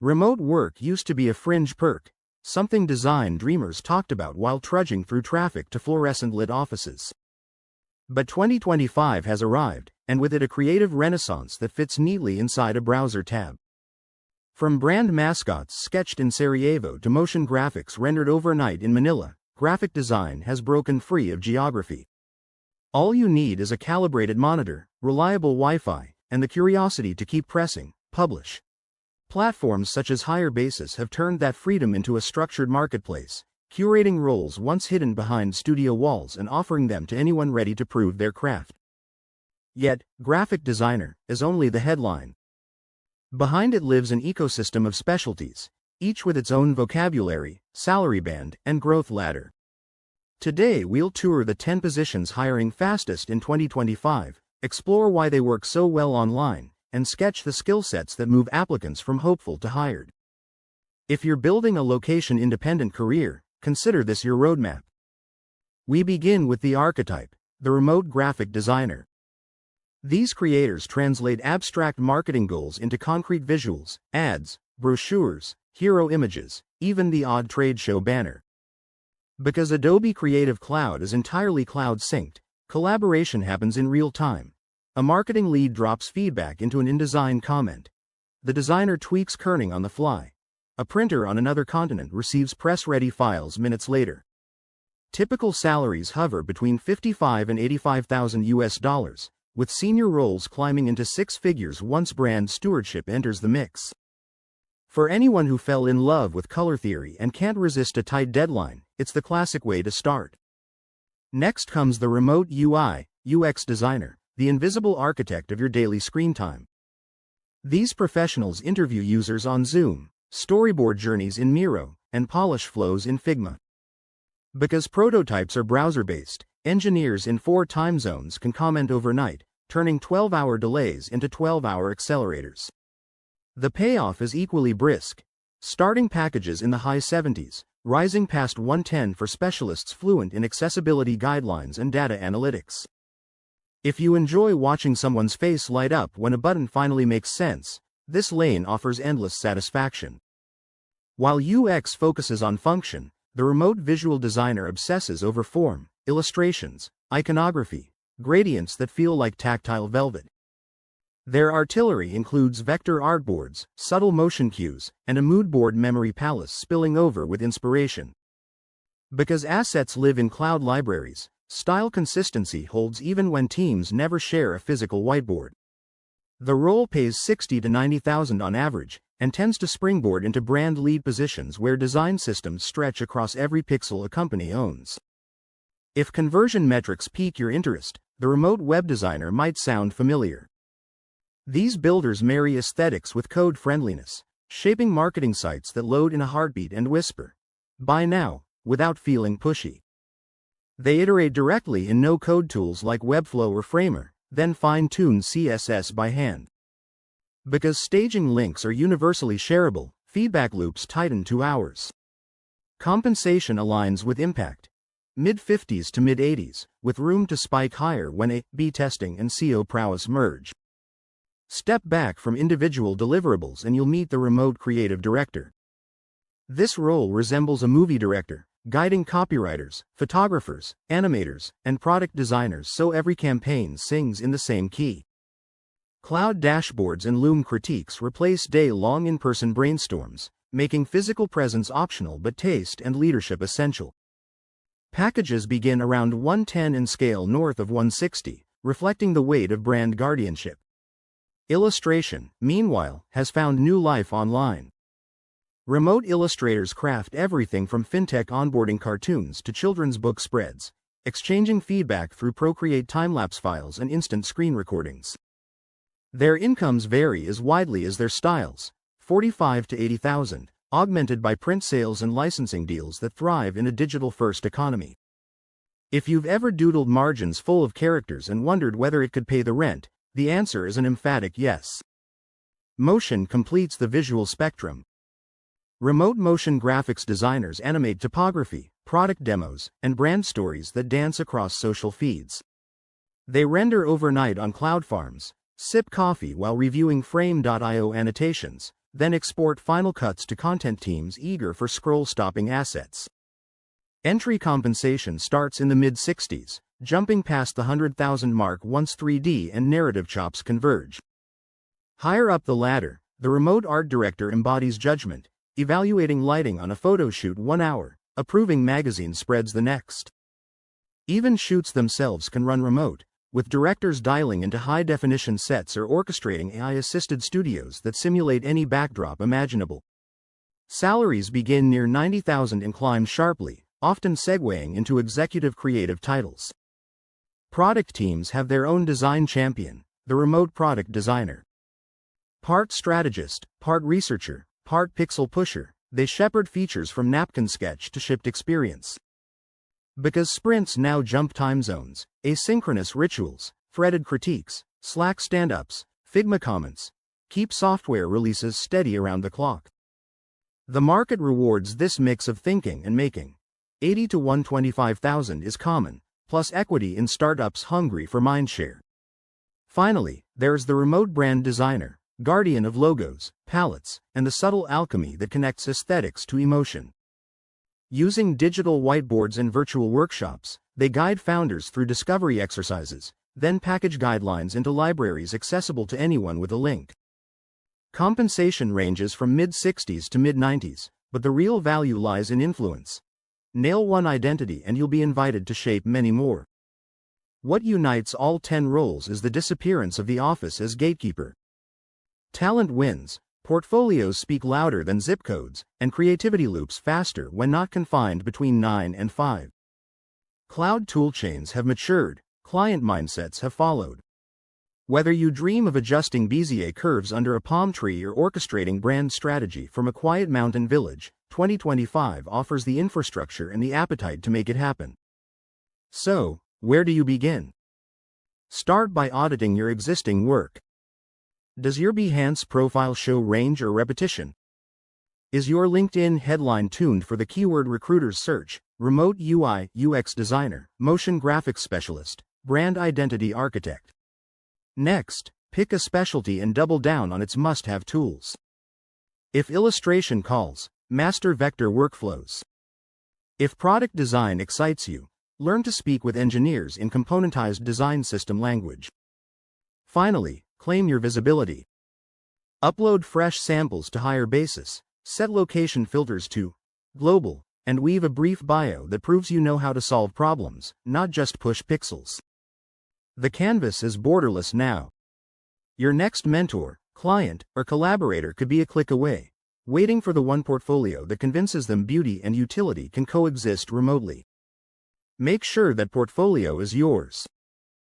Remote work used to be a fringe perk, something design dreamers talked about while trudging through traffic to fluorescent-lit offices. But 2025 has arrived, and with it a creative renaissance that fits neatly inside a browser tab. From brand mascots sketched in Sarajevo to motion graphics rendered overnight in Manila, graphic design has broken free of geography. All you need is a calibrated monitor, reliable Wi-Fi, and the curiosity to keep pressing publish. Platforms such as HireBasis have turned that freedom into a structured marketplace, curating roles once hidden behind studio walls and offering them to anyone ready to prove their craft. Yet, graphic designer is only the headline. Behind it lives an ecosystem of specialties, each with its own vocabulary, salary band, and growth ladder. Today we'll tour the 10 positions hiring fastest in 2025, explore why they work so well online, and sketch the skill sets that move applicants from hopeful to hired. If you're building a location-independent career, consider this your roadmap. We begin with the archetype, the remote graphic designer. These creators translate abstract marketing goals into concrete visuals, ads, brochures, hero images, even the odd trade show banner. Because Adobe Creative Cloud is entirely cloud-synced, collaboration happens in real time. A marketing lead drops feedback into an InDesign comment. The designer tweaks kerning on the fly. A printer on another continent receives press-ready files minutes later. Typical salaries hover between $55,000 and $85,000, with senior roles climbing into six figures once brand stewardship enters the mix. For anyone who fell in love with color theory and can't resist a tight deadline, it's the classic way to start. Next comes the remote UI/UX designer, the invisible architect of your daily screen time. These professionals interview users on Zoom, storyboard journeys in Miro, and polish flows in Figma. Because prototypes are browser-based, engineers in 4 time zones can comment overnight, turning 12-hour delays into 12-hour accelerators. The payoff is equally brisk, starting packages in the high 70s, rising past 110 for specialists fluent in accessibility guidelines and data analytics. If you enjoy watching someone's face light up when a button finally makes sense, this lane offers endless satisfaction. While UX focuses on function, the remote visual designer obsesses over form, illustrations, iconography, gradients that feel like tactile velvet. Their artillery includes vector artboards, subtle motion cues, and a moodboard memory palace spilling over with inspiration. Because assets live in cloud libraries, style consistency holds even when teams never share a physical whiteboard. The role pays $60,000 to $90,000 on average, and tends to springboard into brand lead positions where design systems stretch across every pixel a company owns. If conversion metrics pique your interest, the remote web designer might sound familiar. These builders marry aesthetics with code friendliness, shaping marketing sites that load in a heartbeat and whisper, "Buy now," without feeling pushy. They iterate directly in no-code tools like Webflow or Framer, then fine-tune CSS by hand. Because staging links are universally shareable, feedback loops tighten to hours. Compensation aligns with impact. Mid-50s to mid-80s, with room to spike higher when A/B testing and SEO prowess merge. Step back from individual deliverables and you'll meet the remote creative director. This role resembles a movie director, guiding copywriters, photographers, animators, and product designers so every campaign sings in the same key. Cloud dashboards and Loom critiques replace day-long in-person brainstorms, making physical presence optional but taste and leadership essential. Packages begin around 110 and scale north of 160, reflecting the weight of brand guardianship. Illustration, meanwhile, has found new life online. Remote illustrators craft everything from fintech onboarding cartoons to children's book spreads, exchanging feedback through Procreate time-lapse files and instant screen recordings. Their incomes vary as widely as their styles, $45,000 to $80,000, augmented by print sales and licensing deals that thrive in a digital-first economy. If you've ever doodled margins full of characters and wondered whether it could pay the rent, the answer is an emphatic yes. Motion completes the visual spectrum. Remote motion graphics designers animate typography, product demos, and brand stories that dance across social feeds. They render overnight on cloud farms, sip coffee while reviewing Frame.io annotations, then export final cuts to content teams eager for scroll-stopping assets. Entry compensation starts in the mid-60s, jumping past the 100,000 mark once 3D and narrative chops converge. Higher up the ladder, the remote art director embodies judgment, evaluating lighting on a photo shoot 1 hour, approving magazine spreads the next. Even shoots themselves can run remote, with directors dialing into high-definition sets or orchestrating AI-assisted studios that simulate any backdrop imaginable. Salaries begin near 90,000 and climb sharply, often segueing into executive creative titles. Product teams have their own design champion, the remote product designer. Part strategist, part researcher, part pixel pusher, they shepherd features from napkin sketch to shipped experience. Because sprints now jump time zones, asynchronous rituals, threaded critiques, Slack stand-ups, Figma comments, keep software releases steady around the clock. The market rewards this mix of thinking and making. 80 to 125,000 is common, plus equity in startups hungry for mindshare. Finally, there's the remote brand designer, guardian of logos, palettes, and the subtle alchemy that connects aesthetics to emotion. Using digital whiteboards and virtual workshops, they guide founders through discovery exercises, then package guidelines into libraries accessible to anyone with a link. Compensation ranges from mid-60s to mid-90s, but the real value lies in influence. Nail one identity and you'll be invited to shape many more. What unites all 10 roles is the disappearance of the office as gatekeeper. Talent wins, portfolios speak louder than zip codes, and creativity loops faster when not confined between 9 and 5. Cloud toolchains have matured, client mindsets have followed. Whether you dream of adjusting Bezier curves under a palm tree or orchestrating brand strategy from a quiet mountain village, 2025 offers the infrastructure and the appetite to make it happen. So, where do you begin? Start by auditing your existing work. Does your Behance profile show range or repetition? Is your LinkedIn headline tuned for the keyword recruiters search, remote UI, UX designer, motion graphics specialist, brand identity architect? Next, pick a specialty and double down on its must-have tools. If illustration calls, master vector workflows. If product design excites you, learn to speak with engineers in componentized design system language. Finally, claim your visibility. Upload fresh samples to HireBasis, set location filters to global, and weave a brief bio that proves you know how to solve problems, not just push pixels. The canvas is borderless now. Your next mentor, client, or collaborator could be a click away, waiting for the one portfolio that convinces them beauty and utility can coexist remotely. Make sure that portfolio is yours.